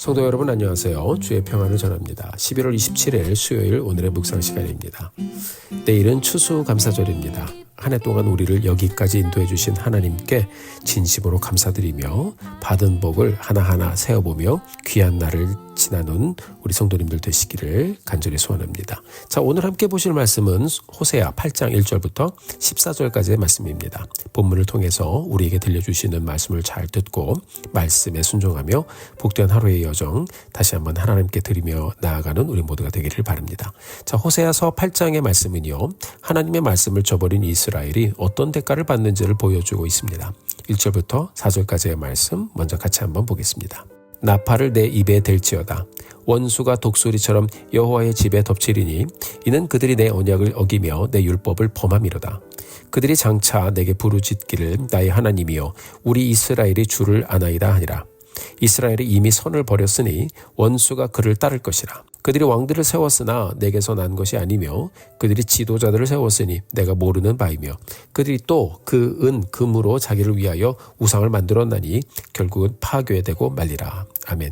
성도 여러분 안녕하세요. 주의 평안을 전합니다. 11월 27일 수요일 오늘의 묵상 시간입니다. 내일은 추수감사절입니다. 한 해 동안 우리를 여기까지 인도해 주신 하나님께 진심으로 감사드리며 받은 복을 하나하나 세어보며 귀한 날을 지나는 우리 성도님들 되시기를 간절히 소원합니다. 자, 오늘 함께 보실 말씀은 호세아 8장 1절부터 14절까지의 말씀입니다. 본문을 통해서 우리에게 들려주시는 말씀을 잘 듣고 말씀에 순종하며 복된 하루의 여정 다시 한번 하나님께 드리며 나아가는 우리 모두가 되기를 바랍니다. 자, 호세아서 8장의 말씀은요, 하나님의 말씀을 저버린 이스라엘이 어떤 대가를 받는지를 보여주고 있습니다. 1절부터 4절까지의 말씀 먼저 같이 한번 보겠습니다. 나팔을 내 입에 댈지어다. 원수가 독수리처럼 여호와의 집에 덮치리니 이는 그들이 내 언약을 어기며 내 율법을 범함이로다. 그들이 장차 내게 부르짖기를 나의 하나님이여 우리 이스라엘이 주를 아나이다 하니라. 이스라엘이 이미 선을 버렸으니 원수가 그를 따를 것이라. 그들이 왕들을 세웠으나 내게서 난 것이 아니며 그들이 지도자들을 세웠으니 내가 모르는 바이며 그들이 또 그 은 금으로 자기를 위하여 우상을 만들었나니 결국은 파괴되고 말리라. 아멘.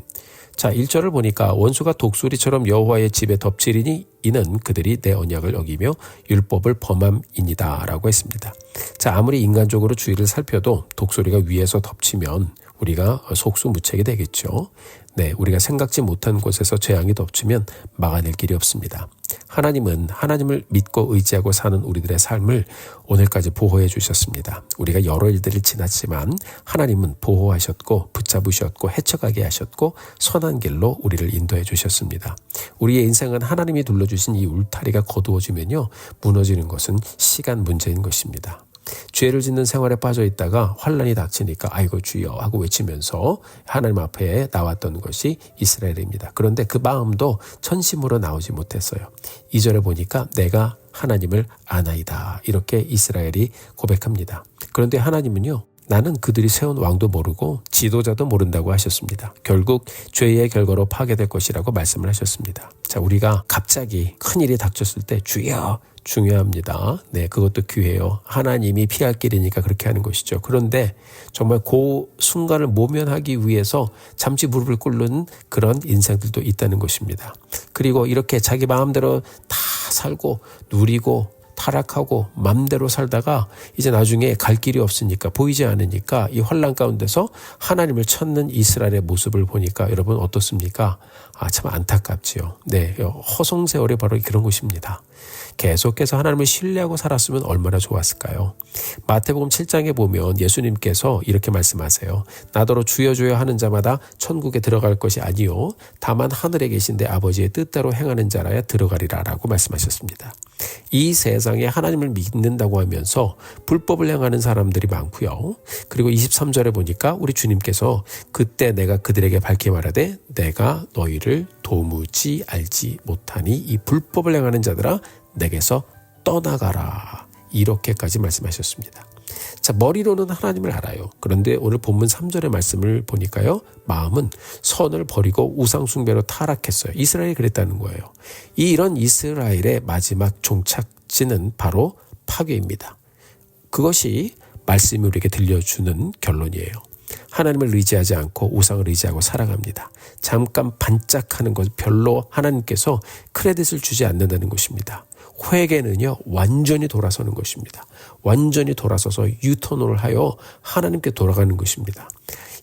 자, 1절을 보니까 원수가 독수리처럼 여호와의 집에 덮치리니 이는 그들이 내 언약을 어기며 율법을 범함이니라 라고 했습니다. 자, 아무리 인간적으로 주위를 살펴도 독수리가 위에서 덮치면 우리가 속수무책이 되겠죠. 네, 우리가 생각지 못한 곳에서 재앙이 덮치면 막아낼 길이 없습니다. 하나님은 하나님을 믿고 의지하고 사는 우리들의 삶을 오늘까지 보호해 주셨습니다. 우리가 여러 일들을 지났지만 하나님은 보호하셨고 붙잡으셨고 헤쳐가게 하셨고 선한 길로 우리를 인도해 주셨습니다. 우리의 인생은 하나님이 둘러주신 이 울타리가 거두어지면요, 무너지는 것은 시간 문제인 것입니다. 죄를 짓는 생활에 빠져 있다가 환란이 닥치니까 아이고 주여 하고 외치면서 하나님 앞에 나왔던 것이 이스라엘입니다. 그런데 그 마음도 전심으로 나오지 못했어요. 2절에 보니까 내가 하나님을 아나이다 이렇게 이스라엘이 고백합니다. 그런데 하나님은요, 나는 그들이 세운 왕도 모르고 지도자도 모른다고 하셨습니다. 결국 죄의 결과로 파괴될 것이라고 말씀을 하셨습니다. 자, 우리가 갑자기 큰일이 닥쳤을 때 주여 중요합니다. 네, 그것도 귀해요. 하나님이 피할 길이니까 그렇게 하는 것이죠. 그런데 정말 그 순간을 모면하기 위해서 잠시 무릎을 꿇는 그런 인생들도 있다는 것입니다. 그리고 이렇게 자기 마음대로 다 살고 누리고 타락하고 맘대로 살다가 이제 나중에 갈 길이 없으니까 보이지 않으니까 이 환란 가운데서 하나님을 찾는 이스라엘의 모습을 보니까 여러분 어떻습니까? 참 안타깝지요. 네, 허송세월이 바로 그런 것입니다. 계속해서 하나님을 신뢰하고 살았으면 얼마나 좋았을까요? 마태복음 7장에 보면 예수님께서 이렇게 말씀하세요. 나더러 주여 주여 하는 자마다 천국에 들어갈 것이 아니요 다만 하늘에 계신 내 아버지의 뜻대로 행하는 자라야 들어가리라 라고 말씀하셨습니다. 이 세상에 하나님을 믿는다고 하면서 불법을 행하는 사람들이 많고요. 그리고 23절에 보니까 우리 주님께서 그때 내가 그들에게 밝히 말하되 내가 너희를 도무지 알지 못하니 이 불법을 행하는 자들아 내게서 떠나가라 이렇게까지 말씀하셨습니다. 자, 머리로는 하나님을 알아요. 그런데 오늘 본문 3절의 말씀을 보니까요, 마음은 선을 버리고 우상 숭배로 타락했어요. 이스라엘이 그랬다는 거예요. 이런 이스라엘의 마지막 종착지는 바로 파괴입니다. 그것이 말씀이 우리에게 들려주는 결론이에요. 하나님을 의지하지 않고 우상을 의지하고 살아갑니다. 잠깐 반짝하는 것 별로 하나님께서 크레딧을 주지 않는다는 것입니다. 회개는요, 완전히 돌아서는 것입니다. 완전히 돌아서서 유턴을 하여 하나님께 돌아가는 것입니다.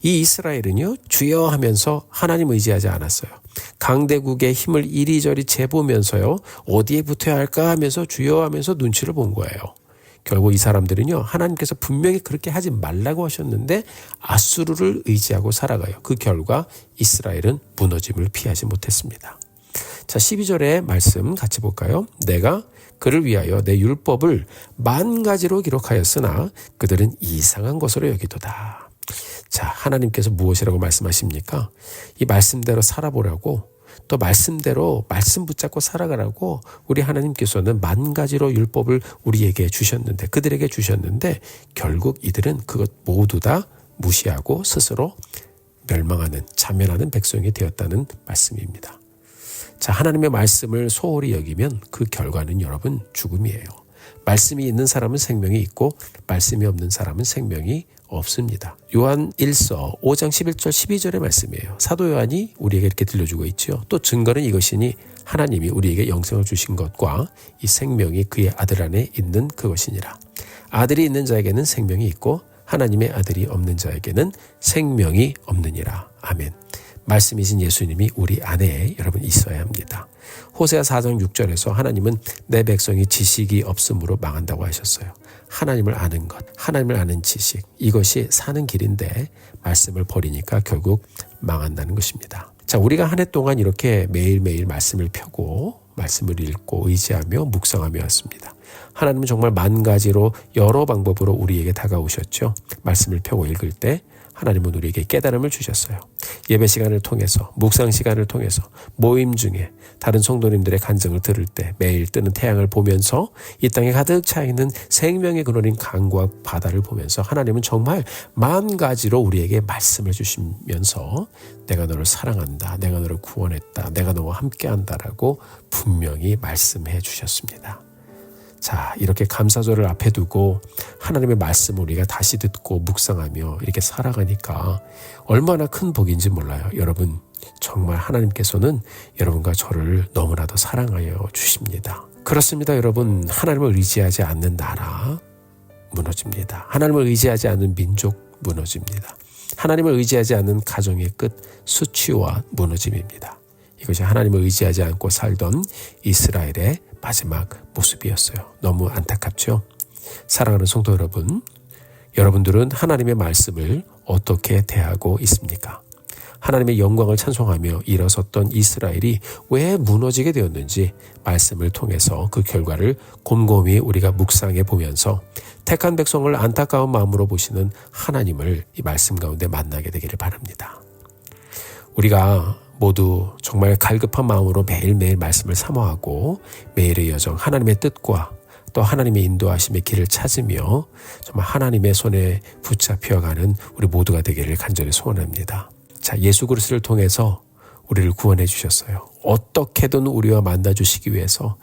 이 이스라엘은요, 주여 하면서 하나님 의지하지 않았어요. 강대국의 힘을 이리저리 재보면서요, 어디에 붙어야 할까 하면서 주여 하면서 눈치를 본 거예요. 결국 이 사람들은요, 하나님께서 분명히 그렇게 하지 말라고 하셨는데 아수르를 의지하고 살아가요. 그 결과 이스라엘은 무너짐을 피하지 못했습니다. 자, 12절의 말씀 같이 볼까요? 내가 그를 위하여 내 율법을 10,000가지로 기록하였으나 그들은 이상한 것으로 여기도다. 자, 하나님께서 무엇이라고 말씀하십니까? 이 말씀대로 살아보라고, 또 말씀대로 말씀 붙잡고 살아가라고 우리 하나님께서는 10,000가지로 율법을 우리에게 주셨는데, 그들에게 주셨는데 결국 이들은 그것 모두 다 무시하고 스스로 멸망하는, 자멸하는 백성이 되었다는 말씀입니다. 자, 하나님의 말씀을 소홀히 여기면 그 결과는 여러분 죽음이에요. 말씀이 있는 사람은 생명이 있고 말씀이 없는 사람은 생명이 없습니다. 요한 1서 5장 11절 12절의 말씀이에요. 사도 요한이 우리에게 이렇게 들려주고 있죠. 또 증거는 이것이니 하나님이 우리에게 영생을 주신 것과 이 생명이 그의 아들 안에 있는 그것이니라. 아들이 있는 자에게는 생명이 있고 하나님의 아들이 없는 자에게는 생명이 없느니라. 아멘. 말씀이신 예수님이 우리 안에 여러분 있어야 합니다. 호세아 4장 6절에서 하나님은 내 백성이 지식이 없으므로 망한다고 하셨어요. 하나님을 아는 것, 하나님을 아는 지식, 이것이 사는 길인데 말씀을 버리니까 결국 망한다는 것입니다. 자, 우리가 한 해 동안 이렇게 매일매일 말씀을 펴고 말씀을 읽고 의지하며 묵상하며 왔습니다. 하나님은 정말 만 가지로 여러 방법으로 우리에게 다가오셨죠. 말씀을 펴고 읽을 때 하나님은 우리에게 깨달음을 주셨어요. 예배 시간을 통해서, 묵상 시간을 통해서, 모임 중에 다른 성도님들의 간증을 들을 때 매일 뜨는 태양을 보면서 이 땅에 가득 차있는 생명의 근원인 강과 바다를 보면서 하나님은 정말 만 가지로 우리에게 말씀을 주시면서 내가 너를 사랑한다, 내가 너를 구원했다, 내가 너와 함께한다라고 분명히 말씀해 주셨습니다. 자, 이렇게 감사절을 앞에 두고 하나님의 말씀을 우리가 다시 듣고 묵상하며 이렇게 살아가니까 얼마나 큰 복인지 몰라요. 여러분, 정말 하나님께서는 여러분과 저를 너무나도 사랑하여 주십니다. 그렇습니다. 여러분, 하나님을 의지하지 않는 나라 무너집니다. 하나님을 의지하지 않는 민족 무너집니다. 하나님을 의지하지 않는 가정의 끝 수치와 무너짐입니다. 이것이 하나님을 의지하지 않고 살던 이스라엘의 마지막 모습이었어요. 너무 안타깝죠? 사랑하는 성도 여러분, 여러분들은 하나님의 말씀을 어떻게 대하고 있습니까? 하나님의 영광을 찬송하며 일어섰던 이스라엘이 왜 무너지게 되었는지 말씀을 통해서 그 결과를 곰곰이 우리가 묵상해 보면서 택한 백성을 안타까운 마음으로 보시는 하나님을 이 말씀 가운데 만나게 되기를 바랍니다. 우리가 모두 정말 갈급한 마음으로 매일매일 말씀을 사모하고 매일의 여정 하나님의 뜻과 또 하나님의 인도하심의 길을 찾으며 정말 하나님의 손에 붙잡혀가는 우리 모두가 되기를 간절히 소원합니다. 자, 예수 그리스도를 통해서 우리를 구원해 주셨어요. 어떻게든 우리와 만나주시기 위해서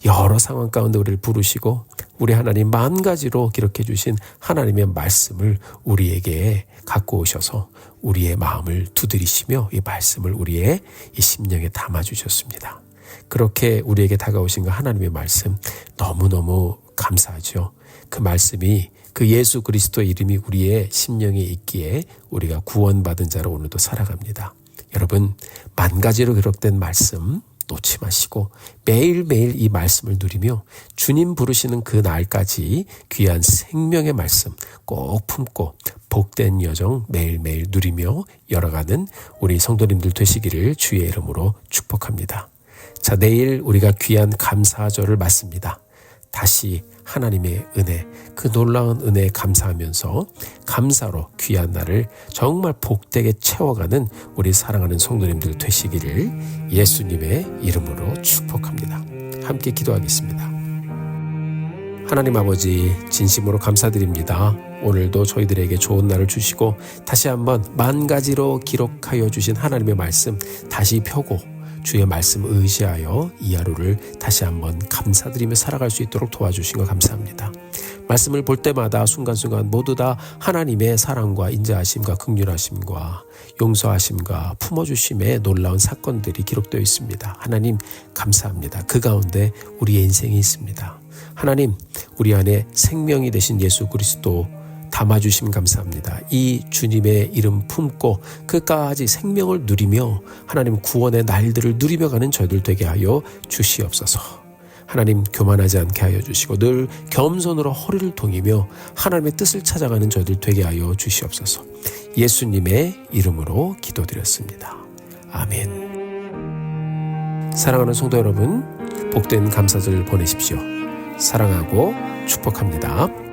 여러 상황 가운데 우리를 부르시고 우리 하나님 만 가지로 기록해 주신 하나님의 말씀을 우리에게 갖고 오셔서 우리의 마음을 두드리시며 이 말씀을 우리의 이 심령에 담아주셨습니다. 그렇게 우리에게 다가오신 그 하나님의 말씀 너무너무 감사하죠. 그 말씀이 그 예수 그리스도의 이름이 우리의 심령에 있기에 우리가 구원받은 자로 오늘도 살아갑니다. 여러분, 만 가지로 기록된 말씀 놓지 마시고 매일매일 이 말씀을 누리며 주님 부르시는 그 날까지 귀한 생명의 말씀 꼭 품고 복된 여정 매일매일 누리며 열어가는 우리 성도님들 되시기를 주의 이름으로 축복합니다. 자, 내일 우리가 귀한 감사절을 맞습니다. 다시 하나님의 은혜, 그 놀라운 은혜에 감사하면서 감사로 귀한 날을 정말 복되게 채워가는 우리 사랑하는 성도님들 되시기를 예수님의 이름으로 축복합니다. 함께 기도하겠습니다. 하나님 아버지, 진심으로 감사드립니다. 오늘도 저희들에게 좋은 날을 주시고 다시 한번 만 가지로 기록하여 주신 하나님의 말씀 다시 펴고 주의 말씀 의지하여 이 하루를 다시 한번 감사드리며 살아갈 수 있도록 도와주신 것 감사합니다. 말씀을 볼 때마다 순간순간 모두 다 하나님의 사랑과 인자하심과 긍휼하심과 용서하심과 품어주심의 놀라운 사건들이 기록되어 있습니다. 하나님 감사합니다. 그 가운데 우리의 인생이 있습니다. 하나님, 우리 안에 생명이 되신 예수 그리스도 담아주심 감사합니다. 이 주님의 이름 품고 끝까지 생명을 누리며 하나님 구원의 날들을 누리며 가는 저희들 되게 하여 주시옵소서. 하나님, 교만하지 않게 하여 주시고 늘 겸손으로 허리를 동이며 하나님의 뜻을 찾아가는 저희들 되게 하여 주시옵소서. 예수님의 이름으로 기도드렸습니다. 아멘. 사랑하는 성도 여러분, 복된 감사절 보내십시오. 사랑하고 축복합니다.